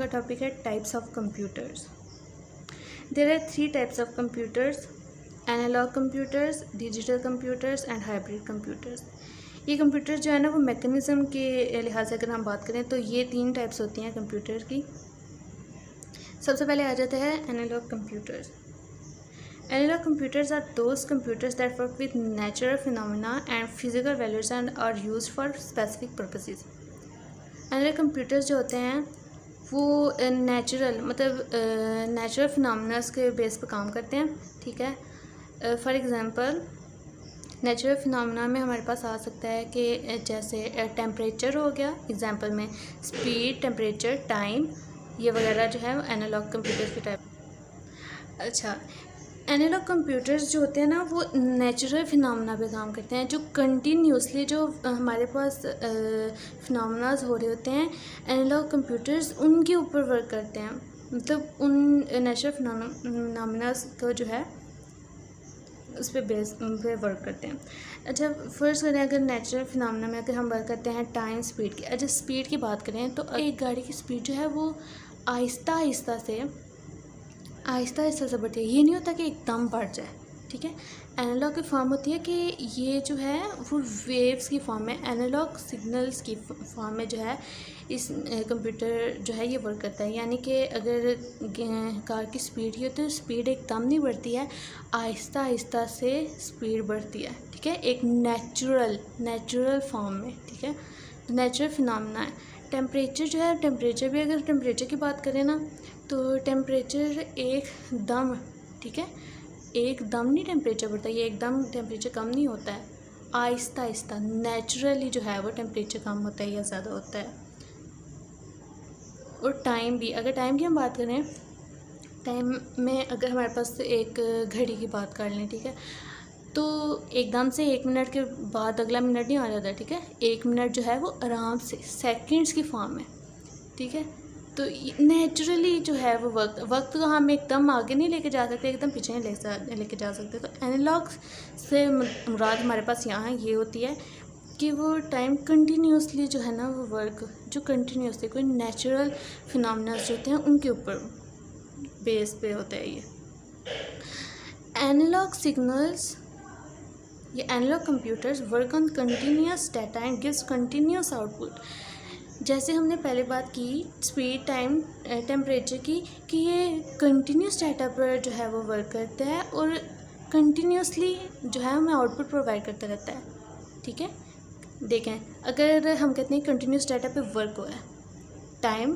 Topic है types of computers. There are 3 types of computers, analog computers, digital computers and hybrid computers. ये computer जो है ना वो मैकेनिज़्म के लिहाज से अगर हम बात करें तो ये 3 टाइप्स होती हैं कंप्यूटर की। सबसे पहले आ जाता है analog computers. Analog computers are those computers that work with natural phenomena and physical values and are used for specific purposes. Analog computers जो होते हैं वो नेचुरल फिनोमेनास के बेस पर काम करते हैं, ठीक है। फॉर एग्ज़ाम्पल नेचुरल फिनोमेना में हमारे पास आ सकता है कि जैसे टेम्परेचर हो गया, एग्जांपल में स्पीड, टेम्परेचर, टाइम, ये वगैरह जो है एनालॉग कंप्यूटर्स की टाइप। अच्छा, एनालॉग कंप्यूटर्स जो होते हैं ना वो नेचुरल फिनोमेना पे काम करते हैं, जो कंटिन्यूसली जो हमारे पास फिनोमेनास हो रहे होते हैं, एनालॉग कंप्यूटर्स उनके ऊपर वर्क करते हैं, मतलब उन नेचुरल फिनोमेनास को जो है उस पर बेस पे वर्क करते हैं। अच्छा, फर्स्ट करें अगर नेचुरल फिनोमेना में अगर हम बात करते हैं टाइम, स्पीड की। अच्छा, स्पीड की बात करें तो एक गाड़ी की स्पीड जो है वो आहिस्ता आहिस्ता से बढ़ती है, ये नहीं होता कि एकदम बढ़ जाए, ठीक है। एनालॉग की फॉर्म होती है कि ये जो है वो वेव्स की फॉर्म में, एनालॉग सिग्नल्स की फॉर्म में जो है इस कंप्यूटर जो है ये वर्क करता है। यानी कि अगर कार की स्पीड ही हो तो स्पीड एकदम नहीं बढ़ती है, आहिस्ता आहिस्ता से स्पीड बढ़ती है, ठीक है, एक नेचुरल फॉर्म में, ठीक है, नेचुरल फिनोमेना है। टेम्परेचर जो है, टेम्परेचर भी अगर टेम्परेचर की बात करें ना तो टेम्परेचर एकदम, ठीक है, एकदम नहीं टेम्परेचर बढ़ता, ये एकदम टेम्परेचर कम नहीं होता है, आहिस्ता आहिस्ता नेचुरली जो है वो टेम्परेचर कम होता है या ज़्यादा होता है। और टाइम भी, अगर टाइम की हम बात करें, टाइम में अगर हमारे पास एक घड़ी की बात कर लें, ठीक है, तो एकदम से 1 मिनट के बाद अगला मिनट नहीं आ जाता, ठीक है, 1 मिनट जो है वो आराम से सेकंड्स की फॉर्म में, ठीक है। तो नेचुरली जो है वो वक्त को हम एकदम आगे नहीं लेके जा सकते, एकदम पीछे नहीं लेके जा सकते। तो एनालॉग से मुराद हमारे पास यहाँ ये होती है कि वो टाइम कंटिन्यूसली जो है ना वो वर्क जो कंटिन्यूसली कोई नेचुरल फिनोमेनास जो होते हैं उनके ऊपर बेस पे होता है ये एनालॉग सिग्नल्स। ये analog computers work on continuous data and gives continuous output. जैसे हमने पहले बात की स्पीड, टाइम, टेम्परेचर की, कि ये कंटिन्यूस डाटा पर जो है वो वर्क करता है और कंटिन्यूसली जो है हमें आउटपुट प्रोवाइड करता रहता है, ठीक है। देखें, अगर हम कहते हैं कंटिन्यूस डाटा पे वर्क हो रहा है, टाइम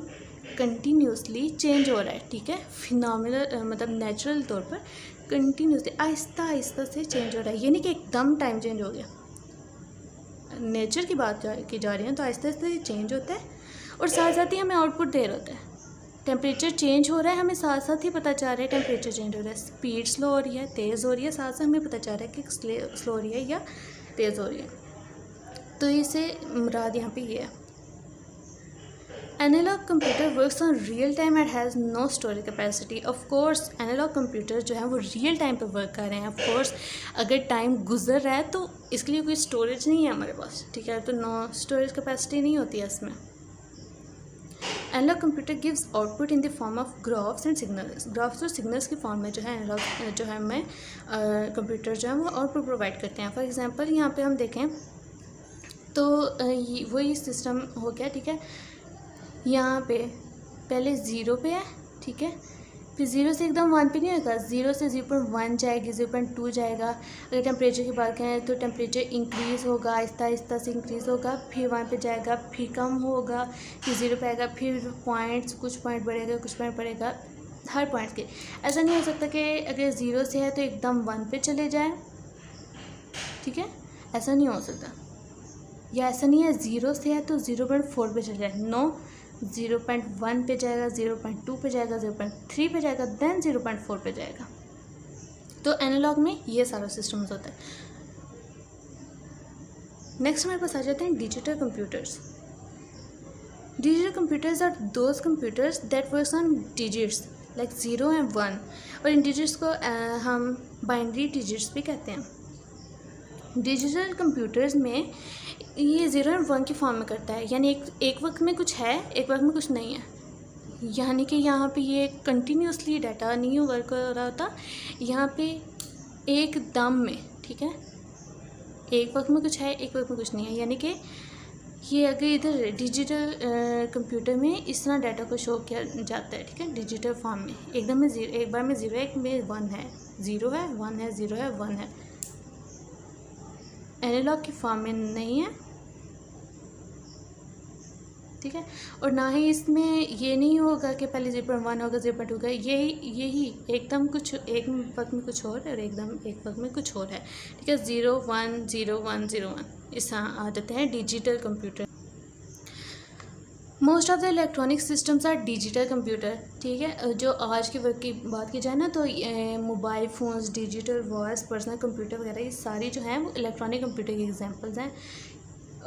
कंटिन्यूसली चेंज हो रहा है, ठीक है, फिनोमिनल मतलब नेचुरल तौर पर कंटिन्यूसली आहिस्ता आहिस्ता से चेंज हो रहा है, ये नहीं कि एकदम टाइम चेंज हो गया। नेचर की बात की जा रही है तो आहिस्ता आहिस्ता चेंज होता है और साथ साथ ही हमें आउटपुट दे रहा होता है। टेम्परेचर चेंज हो रहा है, हमें साथ साथ ही पता चल रहा है टेम्परेचर चेंज हो रहा है, स्पीड स्लो हो रही है, तेज़ हो रही है, साथ साथ हमें पता चल रहा है कि स्लो हो रही है या तेज़ हो रही है। तो इसे मुराद यहाँ पे ये है। Analog computer works on real time and has no storage capacity. Of course analog computer जो है वो रियल टाइम पे वर्क कर रहे हैं। ऑफ कोर्स अगर टाइम गुजर रहा है तो इसके लिए कोई स्टोरेज नहीं है हमारे पास, ठीक है, तो नो स्टोरेज कैपेसिटी नहीं होती है इसमें। Analog computer gives output in the form of graphs and signals. Graphs और सिग्नल्स की फॉर्म में जो है एनालॉग जो है हमें कंप्यूटर जो है वो आउटपुट प्रोवाइड करते हैं। फॉर एग्जांपल यहाँ पे हम देखें तो वही सिस्टम हो गया, ठीक है। यहाँ पे पहले 0 पे है, ठीक है, फिर 0 से एकदम 1 पे नहीं होगा, 0 से 0.1 जाएगी, 0.2 जाएगा। अगर टेम्परेचर की बात करें तो टेम्परेचर इंक्रीज़ होगा, आहिस्ता आहिस्ता से इंक्रीज़ होगा, फिर 1 पे जाएगा, फिर कम होगा, फिर 0 पे आएगा, फिर कुछ पॉइंट बढ़ेगा, कुछ पॉइंट बढ़ेगा, हर पॉइंट के। ऐसा नहीं हो सकता कि अगर 0 से है तो एकदम 1 पे चले जाए, ठीक है, ऐसा नहीं हो सकता। या ऐसा नहीं है 0 से है तो 0.4 पे चले जाए, नो, 0.1 पे जाएगा, 0.2 पे जाएगा, 0.3 पे जाएगा, देन 0.4 पे जाएगा। तो एनालॉग में ये सारा सिस्टम्स होता है। नेक्स्ट हमारे पास आ जाते हैं digital computers. Digital computers are those computers that works on digits like 0 and 1, और इन डिजिट्स को हम बाइनरी डिजिट्स भी कहते हैं। डिजिटल कंप्यूटर्स में ये 0 और 1 की फॉर्म में करता है, यानी एक वक्त में कुछ है, एक वक्त में कुछ नहीं है। यानी कि यहाँ पे ये कंटिन्यूसली डाटा नहीं वर्क हो रहा होता, यहाँ पे एक दम में, ठीक है, एक वक्त में कुछ है, एक वक्त में कुछ नहीं है। यानी कि ये अगर इधर डिजिटल कंप्यूटर में इस तरह डाटा को शो किया जाता है, ठीक है, डिजिटल फॉर्म में, एकदम में ज़ीरो, एक बार में ज़ीरो है, एक में वन है, ज़ीरो है, वन है, ज़ीरो है, वन है। एनालॉग की फॉर्म में नहीं है, ठीक है। और ना ही इसमें ये नहीं होगा कि पहले 0.1 होगा, 0.2 होगा, यही एकदम कुछ एक वक्त में कुछ और एकदम एक वक्त में कुछ और है, ठीक है। 0 1 0 1 0 1 इस तरह आ जाते हैं digital computer. Most of the electronic systems are digital computer, ठीक है। जो आज के वक्त की बात की जाए ना तो mobile phones, digital voice, personal computer वगैरह ये सारी जो हैं वो इलेक्ट्रॉनिक कंप्यूटर की एग्जांपल्स हैं।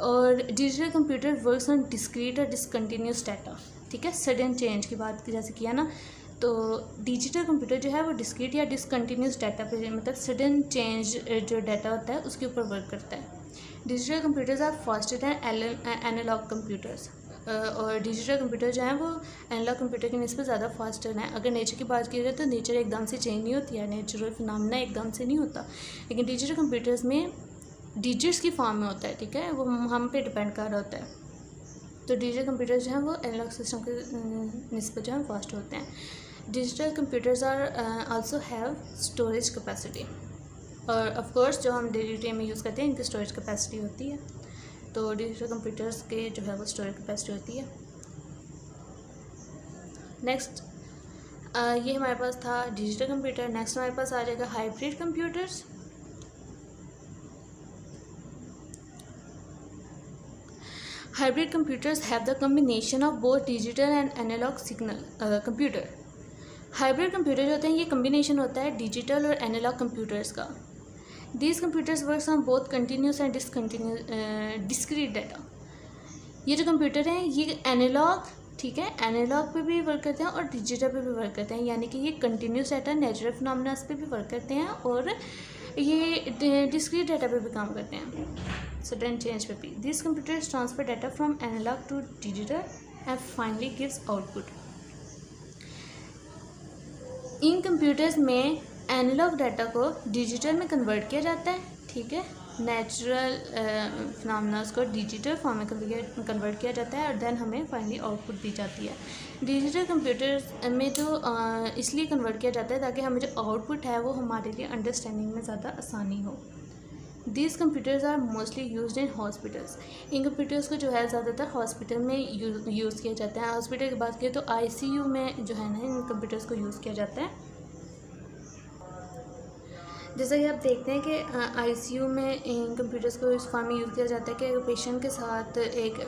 और digital computer works on discrete और डिसकंटिन्यूस डाटा, ठीक है। सडन चेंज की बात जैसे किया ना, तो डिजिटल कंप्यूटर जो है वो डिस्क्रीट या डिसकंटिन्यूस डाटा पे, मतलब सडन चेंज जो डाटा होता है उसके ऊपर वर्क करता है। Digital computers are faster than analog computers, और डिजिटल कंप्यूटर जो है वो एनालॉग कंप्यूटर की निस्बत ज़्यादा फास्टर है। अगर नेचर की बात की जाए तो नेचर एकदम से चेंज नहीं होती है, नेचुरल फिनोमेना एकदम से नहीं होता, लेकिन डिजिटल कंप्यूटर्स में डिजिट्स की फॉर्म में होता है, ठीक है, वो हम पे डिपेंड कर रहा होता है। तो डिजिटल कंप्यूटर्स जो हैं वो एनालॉग सिस्टम के निस्बत जो है फास्ट होते हैं। Digital computers are also have storage capacity, और ऑफ कोर्स जो हम डेली रूटीन में यूज़ करते हैं इनकी स्टोरेज कैपेसिटी होती है। तो डिजिटल कंप्यूटर्स के जो है वो स्टोरेज कैपेसिटी होती है। नेक्स्ट ये हमारे पास था डिजिटल कंप्यूटर। नेक्स्ट हमारे पास आ जाएगा hybrid computers. Hybrid computers have the combination of both digital and analog signal computer. Hybrid computer जो होते हैं ये कम्बिनेशन होता है डिजिटल और एनालॉग कंप्यूटर्स का। These computers works on both continuous and discrete data. ये जो कंप्यूटर हैं ये एनालॉग, ठीक है, एनालॉग पे भी वर्क करते हैं और डिजिटल पे भी वर्क करते हैं, यानी कि ये कंटिन्यूस डाटा, नेचुरल फिनोमेना पे भी वर्क करते हैं और ये डिस्क्रीट डाटा पे भी काम करते हैं, सडन चेंज पे भी। This computers transfer data from analog to digital and finally gives output. इन कंप्यूटर्स में एनालॉग डाटा को डिजिटल में कन्वर्ट किया जाता है, ठीक है, नेचुरल फिनोमेनास को डिजिटल फॉर्म में कन्वर्ट किया जाता है और देन हमें फाइनली आउटपुट दी जाती है। डिजिटल कंप्यूटर में तो इसलिए कन्वर्ट किया जाता है ताकि हमें जो आउटपुट है वो हमारे लिए अंडरस्टैंडिंग में ज़्यादा आसानी हो। These computers are mostly used in hospitals. इन कंप्यूटर्स को जो है ज़्यादातर हॉस्पिटल में यूज़ किया जाता है। हॉस्पिटल की बात करें तो ICU में जो है ना इन कंप्यूटर्स को यूज़ किया जाता है। जैसा कि आप देखते हैं कि ICU में इन कंप्यूटर्स को इस फॉर्म में यूज़ किया जाता है कि पेशेंट के साथ एक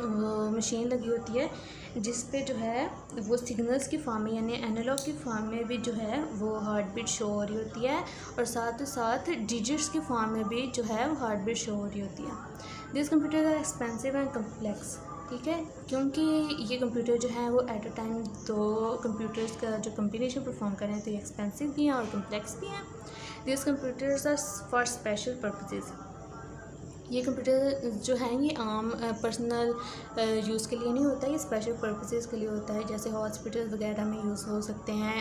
मशीन लगी होती है जिस पे जो है वो सिग्नल्स की फॉर्म में, यानी एनालॉग की फॉर्म में भी जो है वो हार्ट बीट शो हो रही होती है और साथ ही साथ डिजिट्स की फॉर्म में भी जो है वो हार्ट बीट शो हो रही होती है। This computer are expensive and complex, ठीक है, क्योंकि ये कंप्यूटर जो है वो एट अ टाइम दो कंप्यूटर्स का जो कम्बिनेशन परफॉर्म कर रहे हैं तो ये एक्सपेंसिव भी हैं और कम्प्लेक्स भी हैं। This computers are for special purposes. ये कंप्यूटर जो है ये आम पर्सनल यूज़ के लिए नहीं होता, ये स्पेशल पर्पसेस के लिए होता है, जैसे हॉस्पिटल वगैरह में यूज़ हो सकते हैं,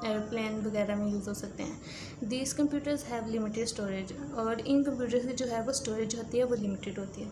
एयरप्लेन वगैरह में यूज़ हो सकते हैं। These computers have limited storage, और इन कंप्यूटर्स की जो है वो स्टोरेज होती है वो लिमिटेड होती है।